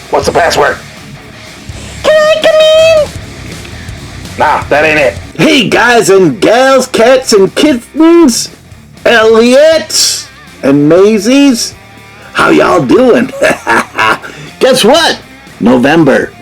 What's the password? Can I come in? Nah, that ain't it. Hey guys and gals, cats and kittens, Elliots and Maisies, how y'all doing? Guess what? November.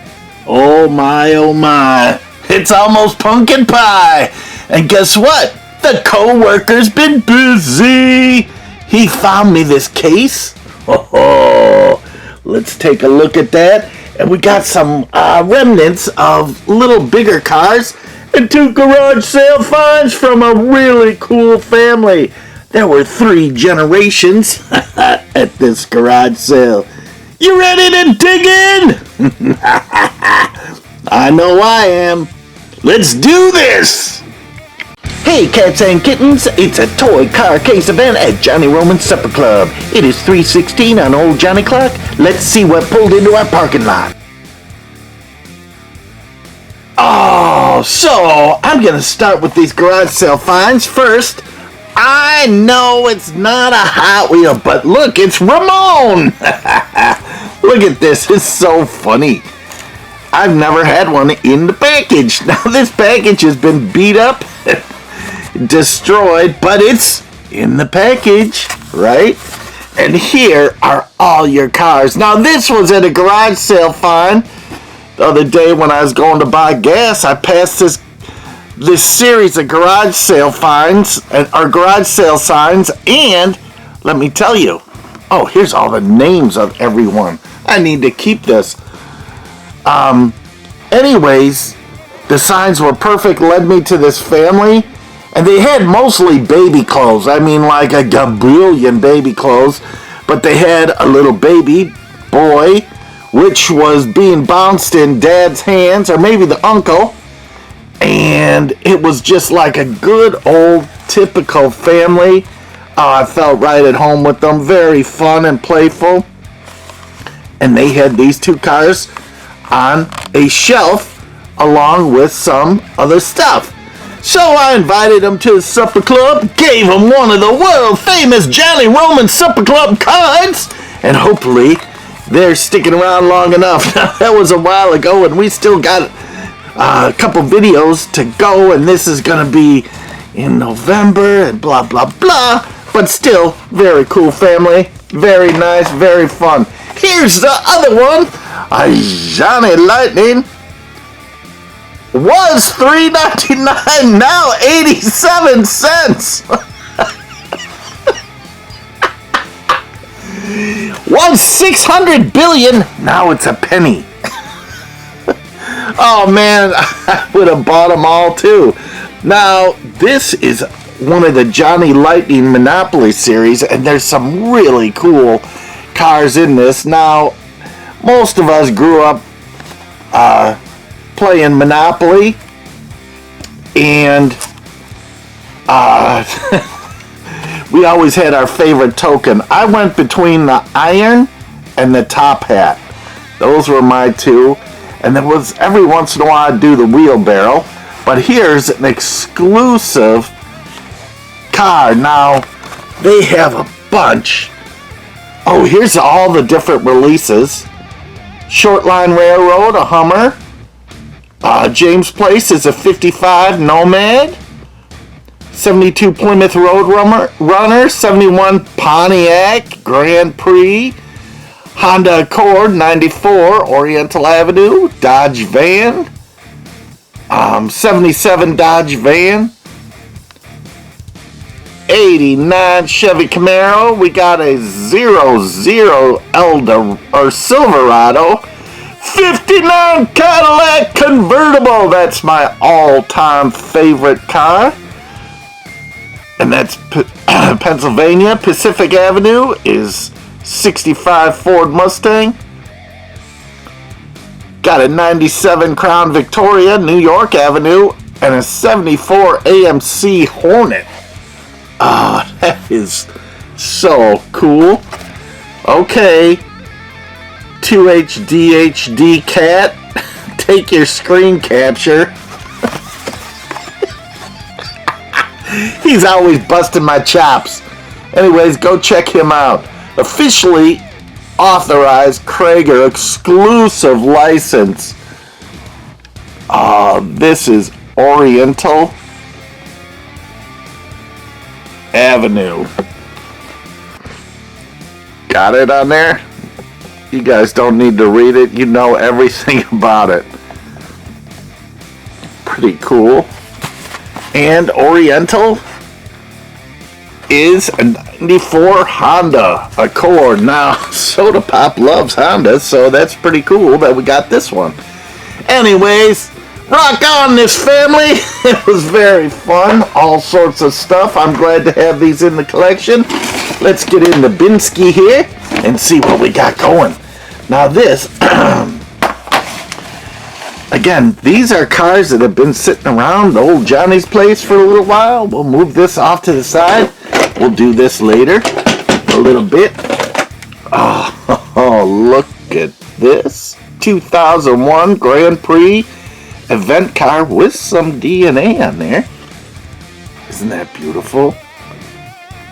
Oh my, it's almost pumpkin pie. And guess what? The co-worker's been busy. He found me this case. Oh, let's take a look at that. And we got some remnants of little bigger cars and 2 garage sale finds from a really cool family. There were 3 generations at this garage sale. You ready to dig in? I know I am. Let's do this! Hey cats and kittens, it's a toy car case event at Johnny Roman's Supper Club. It is 3:16 on Old Johnny Clock. Let's see what pulled into our parking lot. Oh, so I'm gonna start with these garage sale finds first. I know it's not a Hot Wheel, but look, it's Ramon! Look at this, it's so funny. I've never had one in the package. Now this package has been beat up, destroyed, but it's in the package, right? And here are all your cars. Now this was at a garage sale find. The other day when I was going to buy gas, I passed this series of garage sale finds, or garage sale signs, and let me tell you, oh, here's all the names of everyone. I need to keep this. Anyways, the signs were perfect, led me to this family, and they had mostly baby clothes. I mean, like a gazillion baby clothes, but they had a little baby boy, which was being bounced in Dad's hands, or maybe the uncle, and it was just like a good old typical family. I felt right at home with them, very fun and playful. And they had these 2 cars on a shelf along with some other stuff. So I invited them to the supper club, gave them one of the world famous Johnny Roman Supper Club cards, and hopefully they're sticking around long enough. Now, that was a while ago, and we still got a couple videos to go, and this is going to be in November, and blah, blah, blah. But still, very cool family. Very nice, very fun. Here's the other one. A Johnny Lightning. Was $3.99, now 87 cents. Was 600 billion, now it's a penny. Oh man, I would have bought them all too. Now, this is one of the Johnny Lightning Monopoly series, and there's some really cool cars in this. Now, most of us grew up playing Monopoly, and we always had our favorite token. I went between the iron and the top hat. Those were my 2. And there was, every once in a while, I'd do the wheelbarrow. But here's an exclusive car. Now, they have a bunch. Oh, here's all the different releases. Short Line Railroad, a Hummer. James Place is a 55 Nomad. 72 Plymouth Roadrunner. 71 Pontiac Grand Prix. Honda Accord 94 Oriental Avenue. Dodge Van. 77 Dodge Van. 89 Chevy Camaro. We got a 00 Silverado. 59 Cadillac Convertible. That's my all-time favorite car. And that's Pennsylvania. Pacific Avenue is 65 Ford Mustang. Got a 97 Crown Victoria, New York Avenue, and a 74 AMC Hornet. Ah, that is so cool. Okay. 2HDHD cat. Take your screen capture. He's always busting my chops. Anyways, go check him out. Officially authorized Krager exclusive license. This is Oriental Avenue. Got it on there? You guys don't need to read it. You know everything about it. Pretty cool. And Oriental is a 94 Honda Accord. Now, Soda Pop loves Honda, so that's pretty cool that we got this one. Anyways, rock on this family. It was very fun. All sorts of stuff. I'm glad to have these in the collection. Let's get in the Binsky here and see what we got going. Now this, again, these are cars that have been sitting around old Johnny's place for a little while. We'll move this off to the side. We'll do this later a little bit. Oh, look at this. 2001 Grand Prix event car with some DNA on there. Isn't that beautiful?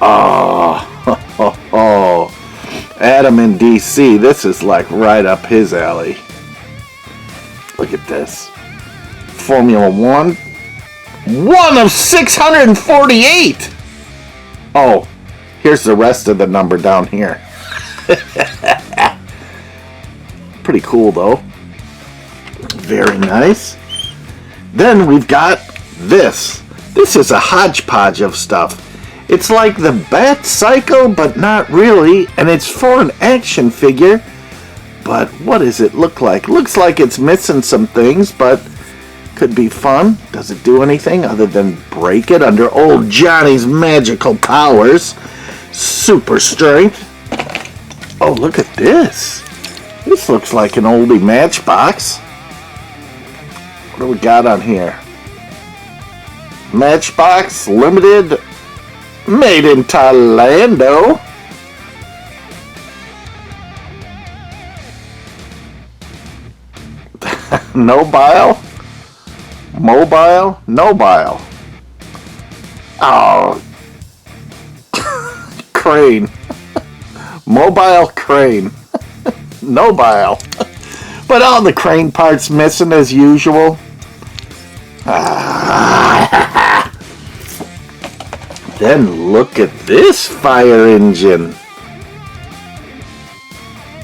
Oh, Adam in DC. This is like right up his alley. Look at this. Formula One. One of 648. Oh, here's the rest of the number down here. Pretty cool though. Very nice. Then we've got this. This is a hodgepodge of stuff. It's like the Bat Psycho, but not really. And it's for an action figure. But what does it look like? Looks like it's missing some things, but could be fun. Does it do anything other than break it under old Johnny's magical powers? Super strength. Oh, look at this. This looks like an oldie Matchbox. What do we got on here? Matchbox Limited. Made in Thailand. Nobile. Mobile. Nobile. Oh. Crane. Mobile crane. Nobile. But all the crane parts missing as usual. Then look at this fire engine.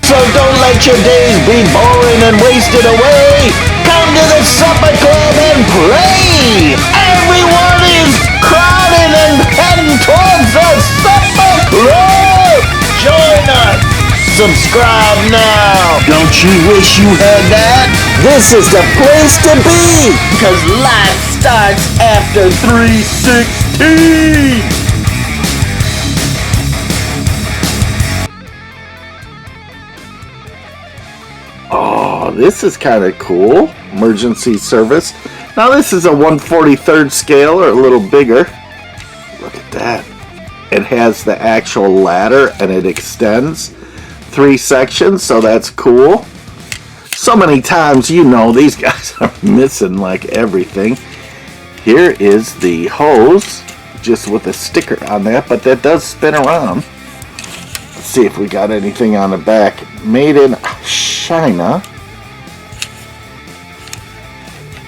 So don't let your days be boring and wasted away. Come to the supper club and play. Everyone is crowding and heading towards the supper club. Join us. Subscribe now. Don't you wish you had that? This is the place to be. Because life starts after 3:16. Oh, this is kind of cool. Emergency service. Now this is a 1/43rd scale or a little bigger. Look at that. It has the actual ladder and it extends 3 sections, so that's cool. So many times, you know, these guys are missing like everything. Here is the hose, just with a sticker on that, but that does spin around. Let's see if we got anything on the back. Made in China.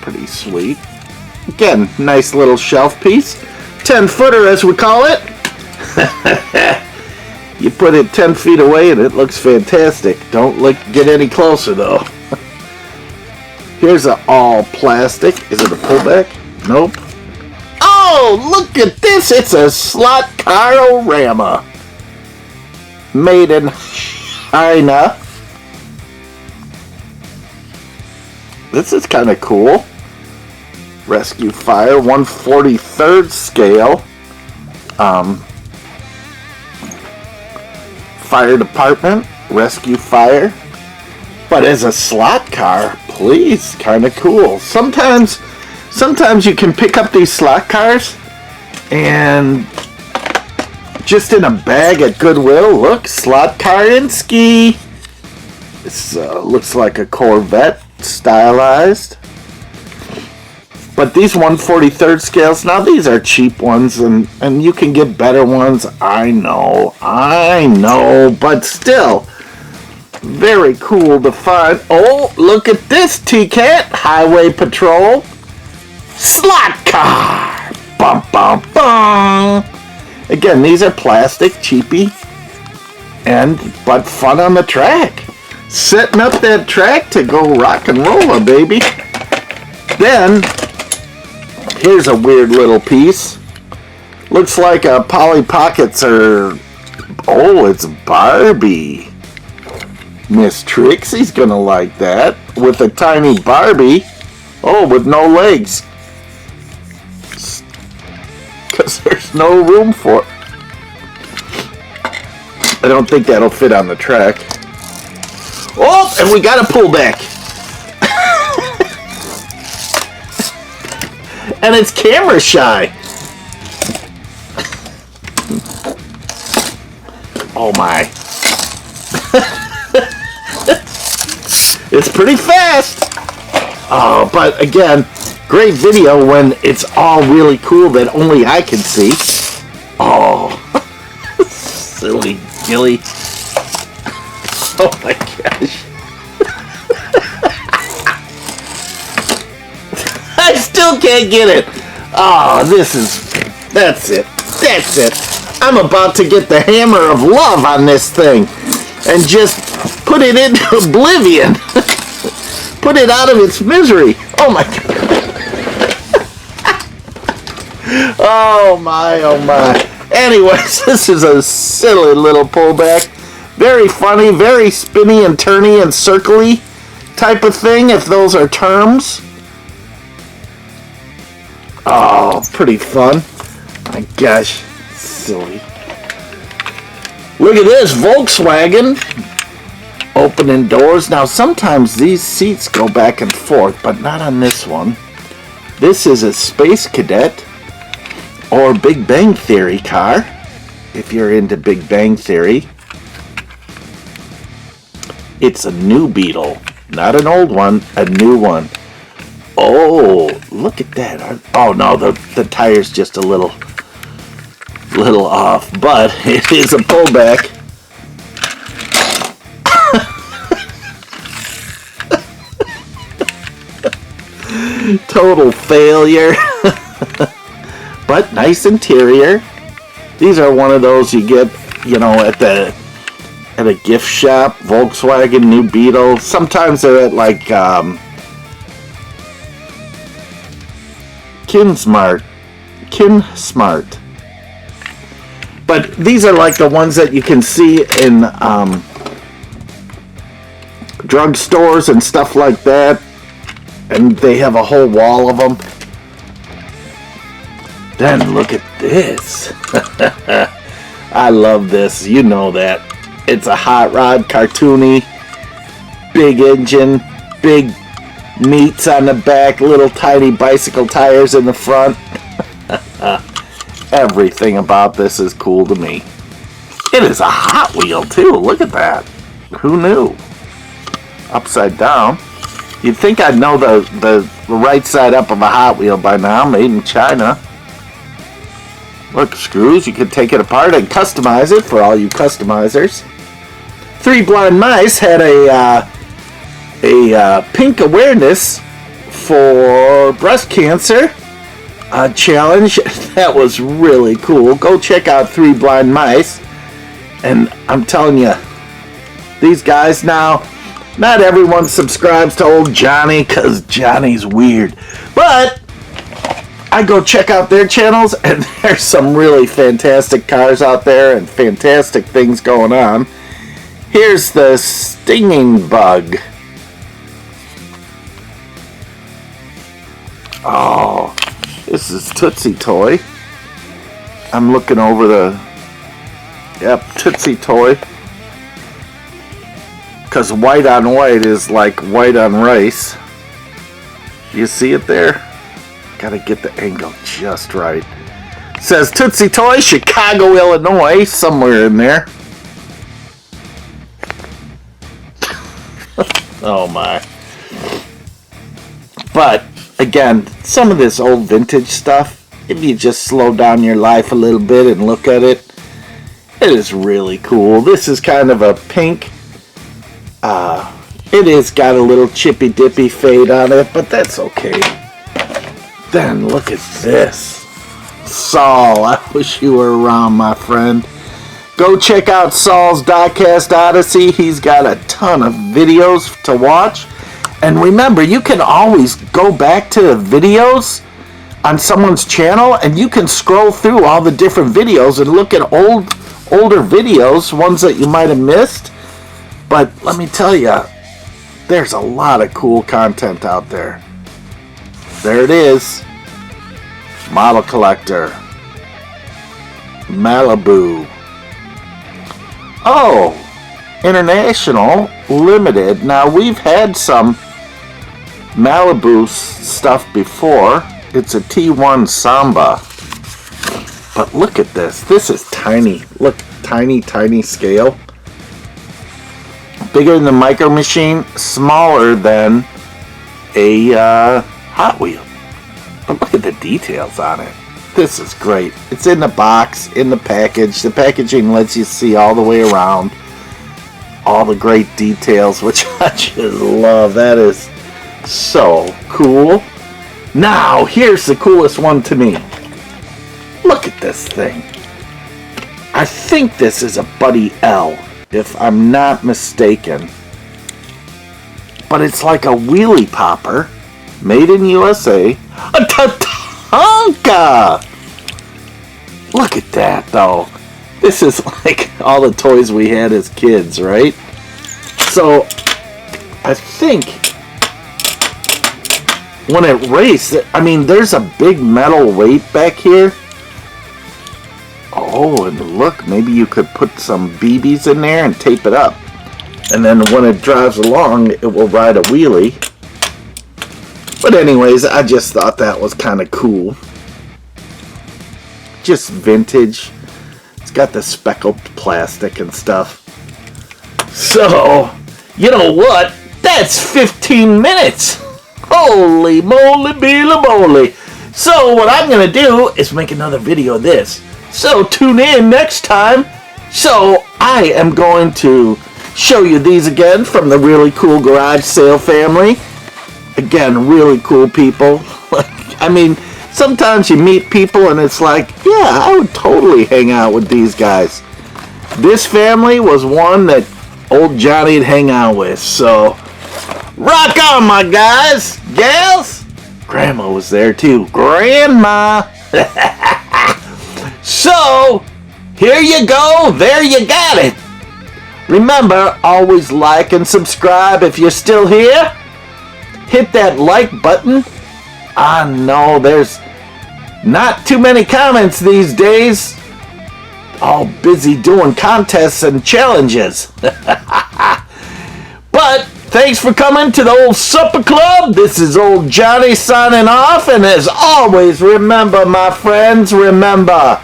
Pretty sweet. Again, nice little shelf piece. 10-footer as we call it. You put it 10 feet away and it looks fantastic. Don't get any closer though. Here's an all plastic. Is it a pullback? Nope. Oh, look at this. It's a slot carorama. Made in China. This is kind of cool. Rescue Fire, 1/43rd scale. Fire department, rescue fire. But as a slot car, please, kind of cool. Sometimes you can pick up these slot cars and just in a bag at Goodwill. Look, slot car and ski. This looks like a Corvette stylized. But these 1/43 scales, now these are cheap ones, and you can get better ones. I know, but still, very cool to find. Oh, look at this, T-Cat. Highway Patrol. Slot car. Bum, bum, bum. Again, these are plastic, cheapy, but fun on the track. Setting up that track to go rock and roll, baby. Then, here's a weird little piece. Looks like Polly Pockets are... Oh, it's Barbie. Miss Trixie's gonna like that. With a tiny Barbie. Oh, with no legs. Because there's no room for it. I don't think that'll fit on the track. Oh, and we got a pullback. And it's camera shy. Oh my. It's pretty fast. Oh, but again, great video when it's all really cool that only I can see. Oh. Silly Gilly. Oh my gosh. I still can't get it. Oh, that's it. I'm about to get the hammer of love on this thing and just put it into oblivion. Put it out of its misery. Oh my God. Oh my. Anyways, this is a silly little pullback. Very funny, very spinny and turny and circly type of thing, if those are terms. Oh, pretty fun. My gosh, silly. Look at this, Volkswagen. Opening doors. Now, sometimes these seats go back and forth, but not on this one. This is a Space Cadet or Big Bang Theory car, if you're into Big Bang Theory. It's a new Beetle, not an old one, a new one. Oh, look at that. Oh no, the tire's just a little off, but it is a pullback. Total failure. But nice interior. These are one of those you get, at a gift shop. Volkswagen new Beetle. Sometimes they're at like KinSmart. But these are like the ones that you can see in drugstores and stuff like that. And they have a whole wall of them. Then look at this. I love this. You know that. It's a hot rod, cartoony, big engine, big meats on the back, little tiny bicycle tires in the front. Everything about this is cool to me. It is a Hot Wheel too. Look at that. Who knew? Upside down. You'd think I'd know the right side up of a Hot Wheel by now. Made in China. Look, screws. You could take it apart and customize it for all you customizers. Three Blind Mice had a pink awareness for breast cancer challenge. That was really cool. Go check out Three Blind Mice. And I'm telling you, these guys now, not everyone subscribes to old Johnny because Johnny's weird. But I go check out their channels and there's some really fantastic cars out there and fantastic things going on. Here's the Stinging Bug. Oh, this is Tootsie Toy. I'm looking over the... Yep, Tootsie Toy. Because white on white is like white on rice. You see it there? Gotta get the angle just right. It says Tootsie Toy, Chicago, Illinois, somewhere in there. Oh my. But Again, some of this old vintage stuff, if you just slow down your life a little bit and look at it, it is really cool. This is kind of a pink. It is got a little chippy dippy fade on it, but that's okay. Then look at this. Saul, I wish you were around, my friend. Go check out Saul's Diecast Odyssey. He's got a ton of videos to watch. And remember, you can always go back to the videos on someone's channel, and you can scroll through all the different videos and look at older videos, ones that you might have missed. But let me tell you, there's a lot of cool content out there. There it is. Model Collector. Malibu. Oh, International Limited. Now, we've had some Malibu stuff before. It's a T1 Samba. But look at this. This is tiny. Look, tiny, tiny scale. Bigger than the Micro Machine. Smaller than a Hot Wheel. But look at the details on it. This is great. It's in the box, in the package. The packaging lets you see all the way around. All the great details, which I just love. That is so cool. Now, here's the coolest one to me. Look at this thing. I think this is a Buddy L, if I'm not mistaken. But it's like a wheelie popper, made in USA. A Tonka! Look at that, though. This is like all the toys we had as kids, right? So, I think when it raced, I mean, there's a big metal weight back here. Oh, and look, maybe you could put some BBs in there and tape it up. And then when it drives along, it will ride a wheelie. But anyways, I just thought that was kind of cool. Just vintage. It's got the speckled plastic and stuff. So, you know what? That's 15 minutes. Holy moly, beela moly. So what I'm going to do is make another video of this. So tune in next time. So I am going to show you these again from the really cool garage sale family. Again, really cool people. I mean, sometimes you meet people and it's like, yeah, I would totally hang out with these guys. This family was one that old Johnny'd hang out with. So, rock on, my guys, gals. Grandma was there too. Grandma. So, here you go. There you got it. Remember, always like and subscribe if you're still here. Hit that like button. I know there's not too many comments these days. All busy doing contests and challenges. But thanks for coming to the old supper club. This is old Johnny signing off. And as always, remember, my friends, remember,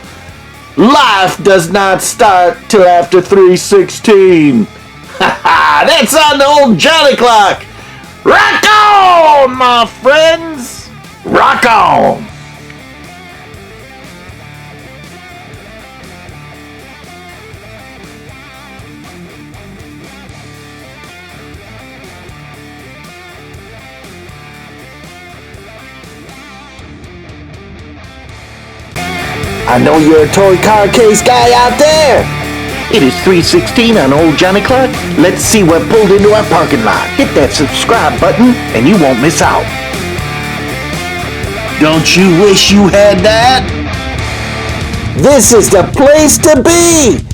life does not start till after 3:16. That's on the old Johnny clock. Rock on, my friends. Rock on. I know you're a toy car case guy out there. It is 3:16 on old Johnny Clock. Let's see what pulled into our parking lot. Hit that subscribe button and you won't miss out. Don't you wish you had that? This is the place to be.